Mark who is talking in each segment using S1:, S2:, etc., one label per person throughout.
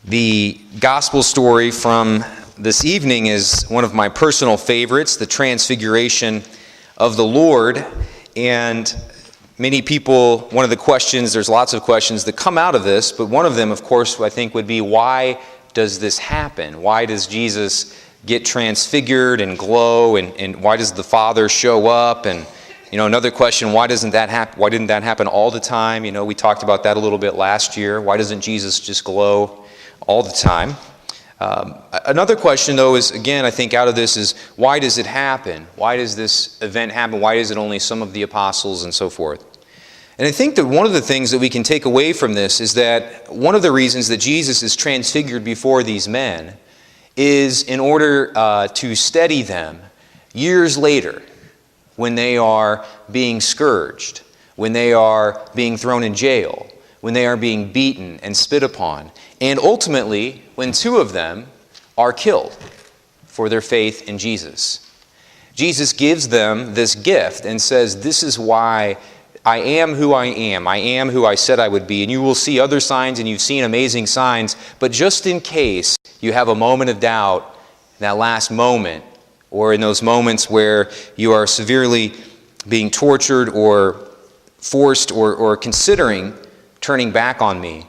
S1: The gospel story from this evening is one of my personal favorites, the Transfiguration of the Lord. And many people, one of the questions, there's lots of questions that come out of this, but one of them, of course, I think would be, why does this happen? Why does Jesus get transfigured and glow, and why does the Father show up? And another question, why didn't that happen all the time? We talked about that a little bit last year. Why doesn't Jesus just glow all the time? Another question, though, is, again, I think out of this is, why does it happen? Why does this event happen? Why is it only some of the apostles and so forth? And I think that one of the things that we can take away from this is that one of the reasons that Jesus is transfigured before these men is in order to steady them years later when they are being scourged, when they are being thrown in jail, when they are being beaten and spit upon, and ultimately when two of them are killed for their faith in Jesus. Jesus gives them this gift and says, this is why I am who I am. I am who I said I would be. And you will see other signs, and you've seen amazing signs, but just in case you have a moment of doubt, that last moment, or in those moments where you are severely being tortured or forced or considering turning back on me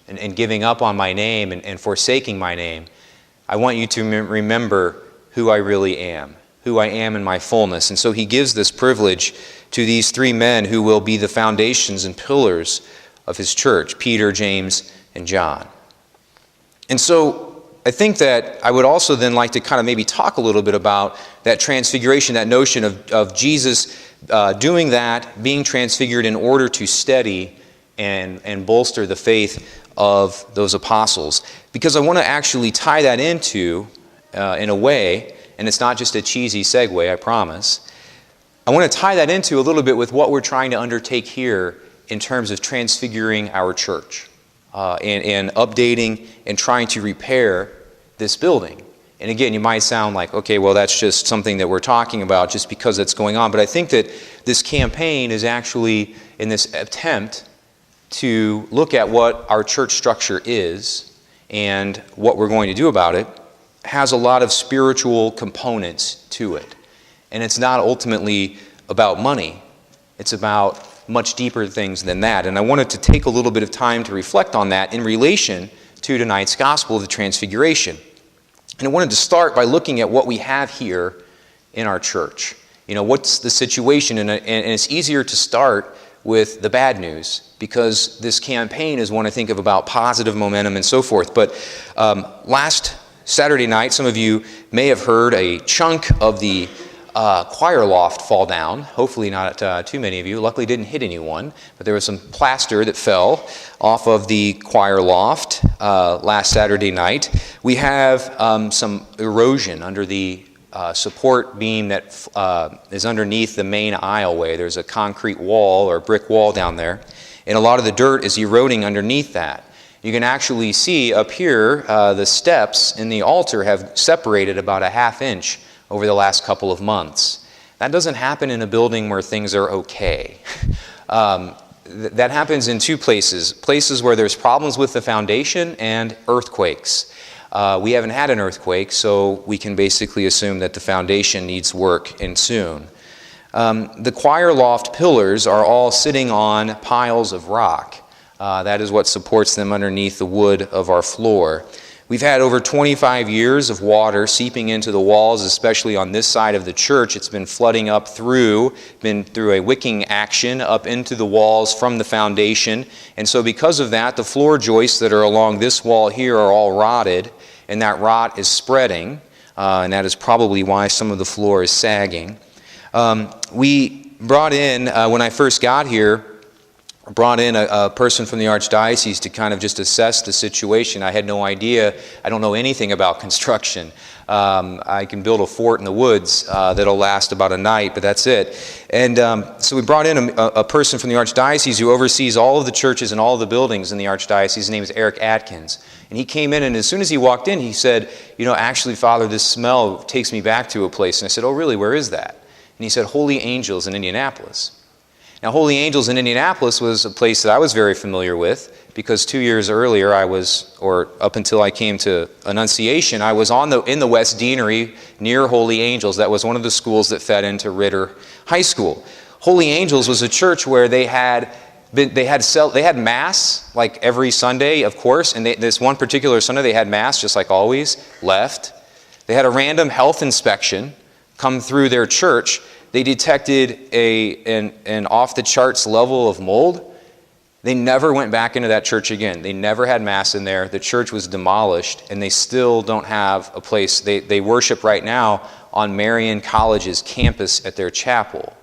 S1: and giving up on my name and forsaking my name, I want you to remember who I really am, who I am in my fullness. And so he gives this privilege to these three men who will be the foundations and pillars of his church, Peter, James, and John. And so I think that I would also then like to kind of maybe talk a little bit about that transfiguration, that notion of Jesus doing that, being transfigured in order to steady and bolster the faith of those apostles. Because I want to actually tie that into, in a way, and it's not just a cheesy segue, I promise, I want to tie that into a little bit with what we're trying to undertake here in terms of transfiguring our church and updating and trying to repair this building. And again, you might sound like, okay, well, that's just something that we're talking about just because it's going on. But I think that this campaign is actually in this attempt to look at what our church structure is and what we're going to do about it has a lot of spiritual components to it. And it's not ultimately about money. It's about much deeper things than that. And I wanted to take a little bit of time to reflect on that in relation to tonight's gospel of the Transfiguration. And I wanted to start by looking at what we have here in our church. What's the situation? And it's easier to start with the bad news because this campaign is one I think of about positive momentum and so forth. But last Saturday night, some of you may have heard a chunk of the choir loft fall down. Hopefully not too many of you. Luckily didn't hit anyone, but there was some plaster that fell off of the choir loft last Saturday night. We have some erosion under the support beam that is underneath the main aisleway. There's a concrete wall or brick wall down there, and a lot of the dirt is eroding underneath that. You can actually see up here the steps in the altar have separated about a ½ inch over the last couple of months. That doesn't happen in a building where things are okay. That happens in two places. Places where there's problems with the foundation and earthquakes. We haven't had an earthquake, so we can basically assume that the foundation needs work and soon. The choir loft pillars are all sitting on piles of rock. That is what supports them underneath the wood of our floor. We've had over 25 years of water seeping into the walls, especially on this side of the church. It's been flooding been through a wicking action up into the walls from the foundation. And so because of that, the floor joists that are along this wall here are all rotted, and that rot is spreading, and that is probably why some of the floor is sagging. We brought in, when I first got here, a person from the Archdiocese to kind of just assess the situation. I had no idea. I don't know anything about construction. I can build a fort in the woods that'll last about a night, but that's it. And so we brought in a person from the Archdiocese who oversees all of the churches and all of the buildings in the Archdiocese. His name is Eric Atkins. And he came in, and as soon as he walked in, he said, actually, Father, this smell takes me back to a place. And I said, oh, really? Where is that? And he said, Holy Angels in Indianapolis. Now, Holy Angels in Indianapolis was a place that I was very familiar with because 2 years earlier or up until I came to Annunciation, I was in the West Deanery near Holy Angels. That was one of the schools that fed into Ritter High School. Holy Angels was a church where they had Mass like every Sunday, of course, and this one particular Sunday they had Mass just like always, left. They had a random health inspection come through their church. They detected an off-the-charts level of mold. They never went back into that church again. They never had Mass in there. The church was demolished, and they still don't have a place. They worship right now on Marian College's campus at their chapel.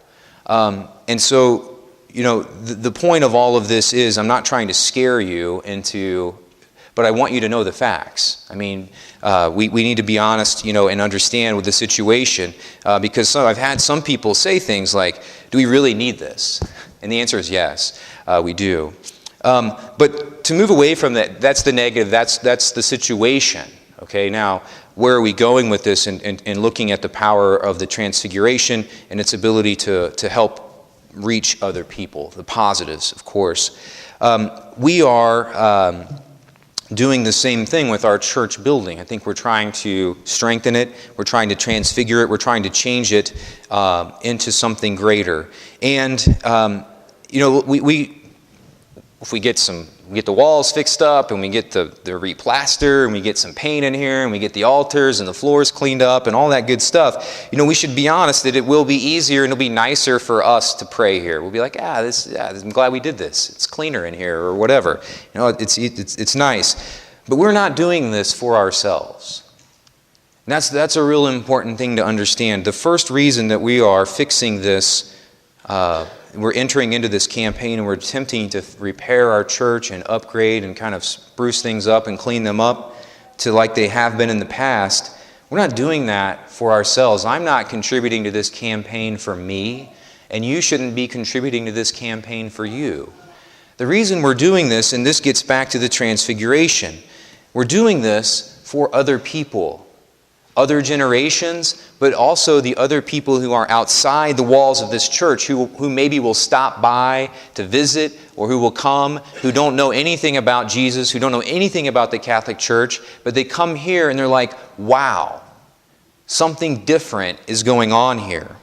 S1: And so, the point of all of this is I'm not trying to scare you but I want you to know the facts. I mean, we need to be honest, and understand with the situation, because I've had some people say things like, do we really need this? And the answer is yes, we do. But to move away from that, that's the negative, that's the situation. Okay, now, where are we going with this and looking at the power of the Transfiguration and its ability to help reach other people, the positives, of course. We are doing the same thing with our church building. I think we're trying to strengthen it, we're trying to transfigure it, we're trying to change it into something greater. And, if we get the walls fixed up, and we get the replaster, and we get some paint in here, and we get the altars and the floors cleaned up and all that good stuff, we should be honest that it will be easier and it'll be nicer for us to pray here. We'll be like, I'm glad we did this. It's cleaner in here, or whatever. It's nice. But we're not doing this for ourselves. And that's a real important thing to understand. The first reason that we are fixing this, we're entering into this campaign and we're attempting to repair our church and upgrade and kind of spruce things up and clean them up to like they have been in the past. We're not doing that for ourselves. I'm not contributing to this campaign for me, and you shouldn't be contributing to this campaign for you. The reason we're doing this, and this gets back to the Transfiguration, we're doing this for other people, other generations, but also the other people who are outside the walls of this church, who maybe will stop by to visit, or who will come, who don't know anything about Jesus, who don't know anything about the Catholic Church, but they come here and they're like, wow, something different is going on here.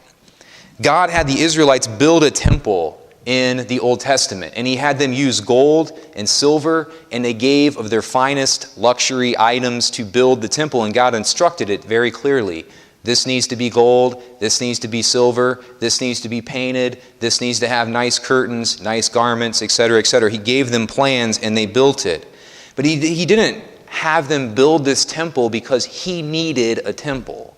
S1: God had the Israelites build a temple in the Old Testament, and He had them use gold and silver, and they gave of their finest luxury items to build the temple, and God instructed it very clearly. This needs to be gold, this needs to be silver, this needs to be painted, this needs to have nice curtains, nice garments, etc., etc. He gave them plans and they built it. But he didn't have them build this temple because He needed a temple.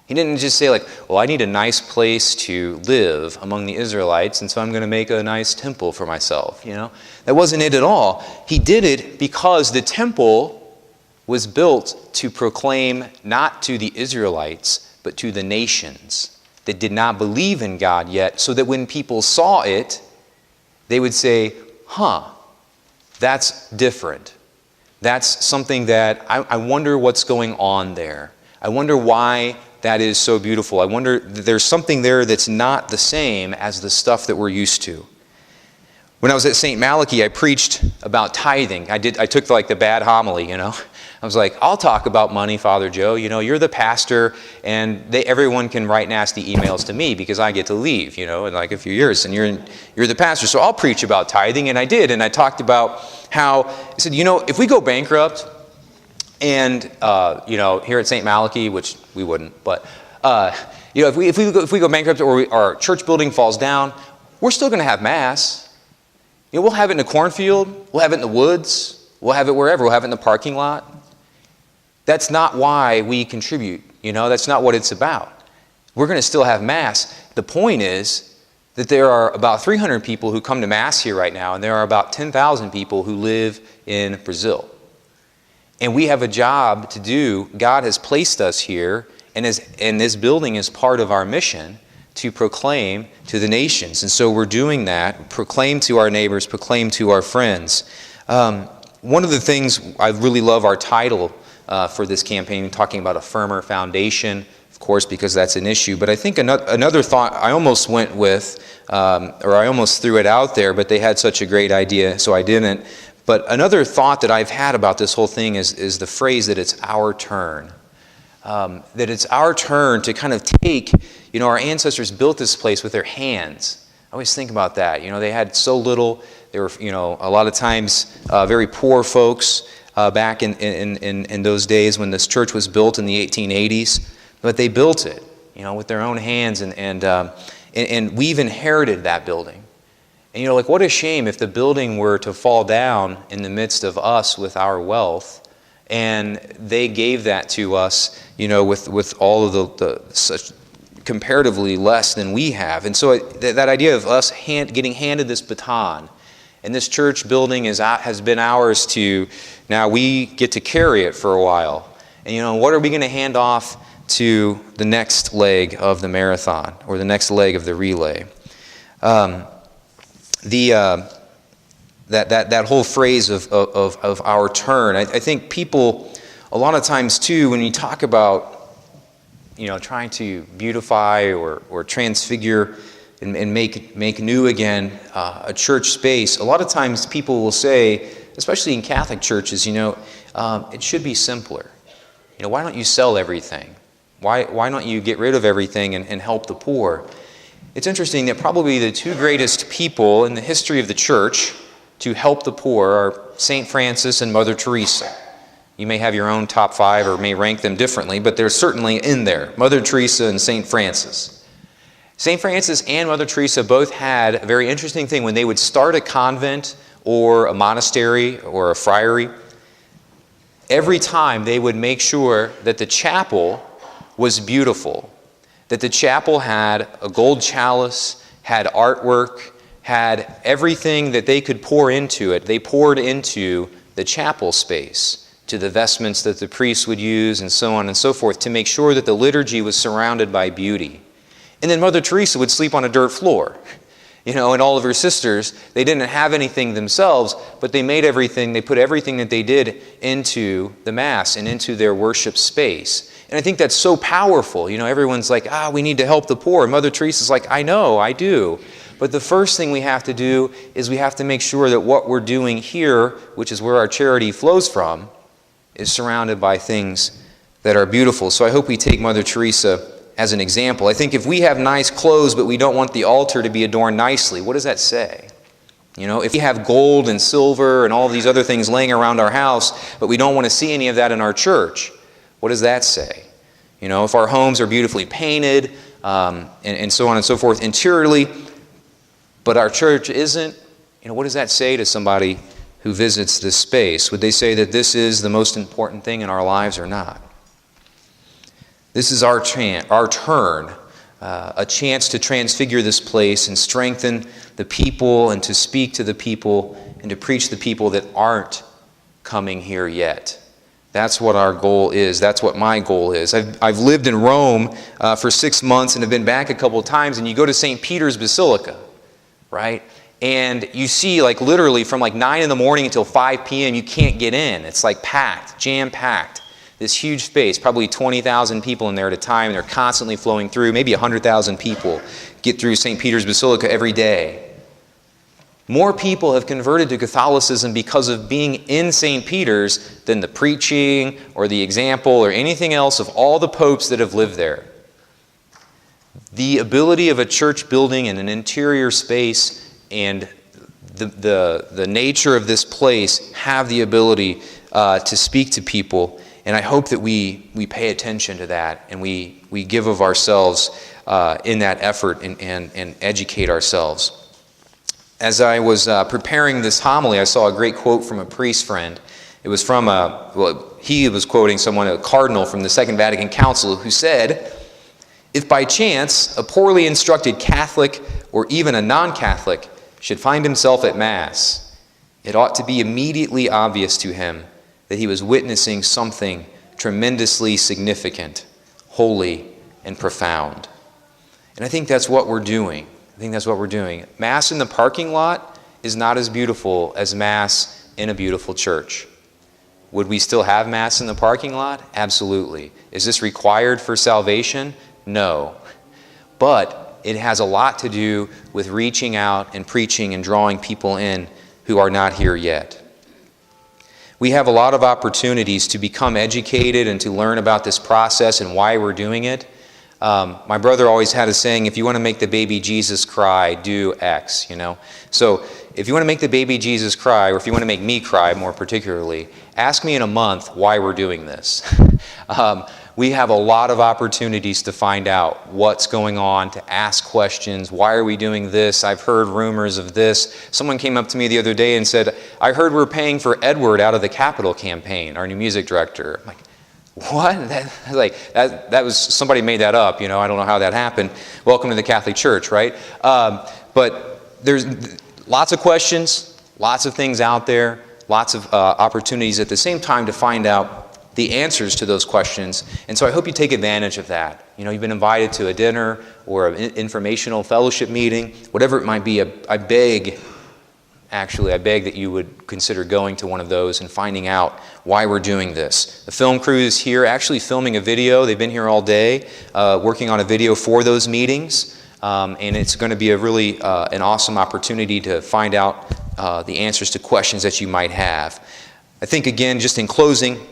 S1: He didn't just say I need a nice place to live among the Israelites, and so I'm going to make a nice temple for myself. That wasn't it at all. He did it because the temple was built to proclaim not to the Israelites, but to the nations that did not believe in God yet, so that when people saw it, they would say, that's different. That's something that I wonder what's going on there. I wonder why that is so beautiful. I wonder, there's something there that's not the same as the stuff that we're used to. When I was at St. Malachy, I preached about tithing. I took the bad homily, I was like, I'll talk about money, Father Joe. You're the pastor, and everyone can write nasty emails to me because I get to leave, in a few years, and you're the pastor. So I'll preach about tithing, and I did, and I talked about how, I said, if we go bankrupt, and here at St. Malachy, which we wouldn't, but if we go bankrupt or our church building falls down, we're still going to have Mass. We'll have it in a cornfield, we'll have it in the woods, we'll have it wherever, we'll have it in the parking lot. That's not why we contribute. That's not what it's about. We're going to still have Mass. The point is that there are about 300 people who come to Mass here right now, and there are about 10,000 people who live in Brazil. And we have a job to do. God has placed us here, and this building is part of our mission to proclaim to the nations. And so we're doing that, proclaim to our neighbors, proclaim to our friends. One of the things, I really love our title for this campaign, talking about a firmer foundation, of course, because that's an issue. But I think another thought I almost went with, or I almost threw it out there, but they had such a great idea, so I didn't. But another thought that I've had about this whole thing is the phrase that it's our turn. That it's our turn to kind of take, our ancestors built this place with their hands. I always think about that. They had so little. They were, a lot of times very poor folks back in those days when this church was built in the 1880s. But they built it, with their own hands, and we've inherited that building. And what a shame if the building were to fall down in the midst of us with our wealth, and they gave that to us, with all of the such comparatively less than we have. And so that idea of us getting handed this baton, and this church building has been ours to, now we get to carry it for a while. And what are we going to hand off to the next leg of the marathon, or the next leg of the relay? That whole phrase of our turn, I think people a lot of times too, when you talk about trying to beautify or transfigure and make new again a church space, a lot of times people will say, especially in Catholic churches, it should be simpler. Why don't you sell everything? Why don't you get rid of everything and help the poor? It's interesting that probably the two greatest people in the history of the church to help the poor are St. Francis and Mother Teresa. You may have your own top 5 or may rank them differently, but they're certainly in there. Mother Teresa and St. Francis. St. Francis and Mother Teresa both had a very interesting thing. When they would start a convent or a monastery or a friary, every time they would make sure that the chapel was beautiful, that the chapel had a gold chalice, had artwork, had everything that they could pour into it. They poured into the chapel space, to the vestments that the priests would use, and so on and so forth, to make sure that the liturgy was surrounded by beauty. And then Mother Teresa would sleep on a dirt floor. And all of her sisters, they didn't have anything themselves, but they put everything that they did into the Mass and into their worship space. And I think that's so powerful. Everyone's like, we need to help the poor. And Mother Teresa's like, I know, I do. But the first thing we have to do is we have to make sure that what we're doing here, which is where our charity flows from, is surrounded by things that are beautiful. So I hope we take Mother Teresa as an example. I think if we have nice clothes, but we don't want the altar to be adorned nicely, what does that say? If we have gold and silver and all these other things laying around our house, but we don't want to see any of that in our church, what does that say? If our homes are beautifully painted and so on and so forth interiorly, but our church isn't, what does that say to somebody who visits this space? Would they say that this is the most important thing in our lives or not? This is our turn, a chance to transfigure this place and strengthen the people and to speak to the people and to preach to the people that aren't coming here yet. That's what our goal is. That's what my goal is. I've lived in Rome for 6 months and have been back a couple of times, and you go to St. Peter's Basilica, right? And you see literally from 9 in the morning until 5 p.m. you can't get in. It's packed, jam-packed. This huge space, probably 20,000 people in there at a time. They're constantly flowing through. Maybe 100,000 people get through St. Peter's Basilica every day. More people have converted to Catholicism because of being in St. Peter's than the preaching or the example or anything else of all the popes that have lived there. The ability of a church building and an interior space and the nature of this place have the ability to speak to people. And I hope that we pay attention to that and we give of ourselves in that effort and educate ourselves. As I was preparing this homily, I saw a great quote from a priest friend. It was from he was quoting a cardinal from the Second Vatican Council, who said, "If by chance a poorly instructed Catholic or even a non-Catholic should find himself at Mass, it ought to be immediately obvious to him that he was witnessing something tremendously significant, holy, and profound." And I think that's what we're doing. Mass in the parking lot is not as beautiful as Mass in a beautiful church. Would we still have Mass in the parking lot? Absolutely. Is this required for salvation? No. But it has a lot to do with reaching out and preaching and drawing people in who are not here yet. we have a lot of opportunities to become educated and to learn about this process and why we're doing it. My brother always had a saying, if you want to make the baby Jesus cry, do X, So if you want to make the baby Jesus cry, or if you want to make me cry more particularly, ask me in a month why we're doing this. We have a lot of opportunities to find out what's going on, to ask questions. Why are we doing this? I've heard rumors of this. Someone came up to me the other day and said, I heard we're paying for Edward out of the Capitol campaign, our new music director. I'm like, what? That was, somebody made that up, I don't know how that happened. Welcome to the Catholic Church, right? But there's lots of questions, lots of things out there, lots of opportunities at the same time to find out the answers to those questions. And so I hope you take advantage of that. You've been invited to a dinner or an informational fellowship meeting, whatever it might be. I beg that you would consider going to one of those and finding out why we're doing this. The film crew is here actually filming a video. They've been here all day working on a video for those meetings. And it's going to be a really an awesome opportunity to find out the answers to questions that you might have. I think, again, just in closing,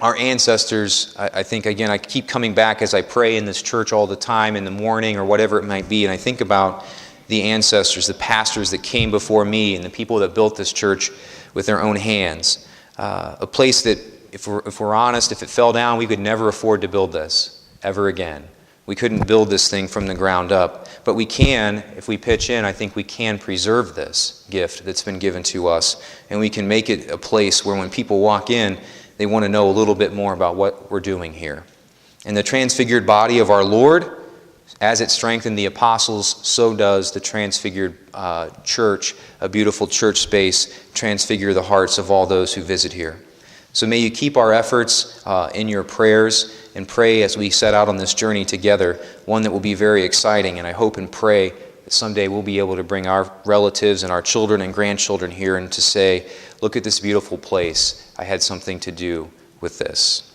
S1: our ancestors, I think, again, I keep coming back as I pray in this church all the time in the morning or whatever it might be, and I think about the ancestors, the pastors that came before me and the people that built this church with their own hands. A place that, if we're honest, if it fell down, we could never afford to build this ever again. We couldn't build this thing from the ground up. But we can, if we pitch in, I think we can preserve this gift that's been given to us. And we can make it a place where when people walk in, they want to know a little bit more about what we're doing here. And the transfigured body of our Lord, as it strengthened the apostles, so does the transfigured church, a beautiful church space, transfigure the hearts of all those who visit here. So may you keep our efforts in your prayers and pray as we set out on this journey together, one that will be very exciting. And I hope and pray that someday we'll be able to bring our relatives and our children and grandchildren here and to say, look at this beautiful place. I had something to do with this.